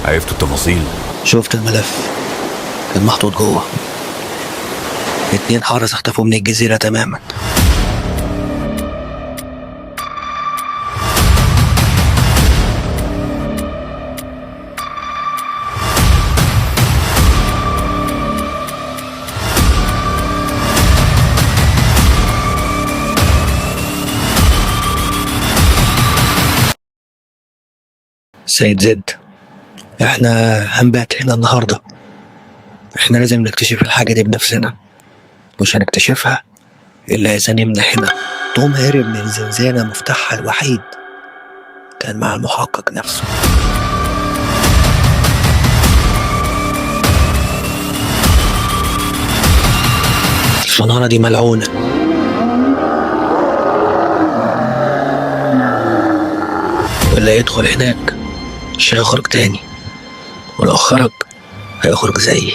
عرفتوا التفاصيل؟ شفت الملف، كان محطوط جوه. 2 حرس اختفوا من الجزيرة تماما. سيد زد، احنا هنبات هنا النهاردة. احنا لازم نكتشف الحاجة دي بنفسنا، مش هنكتشفها إلا إذا نمنا هنا. توم هرب من الزنزانة، مفتاحها الوحيد كان مع المحقق نفسه. الفنانة دي ملعونة. واللي يدخل هناك مش هيخرج تاني، ولو خرج هيخرج زيي.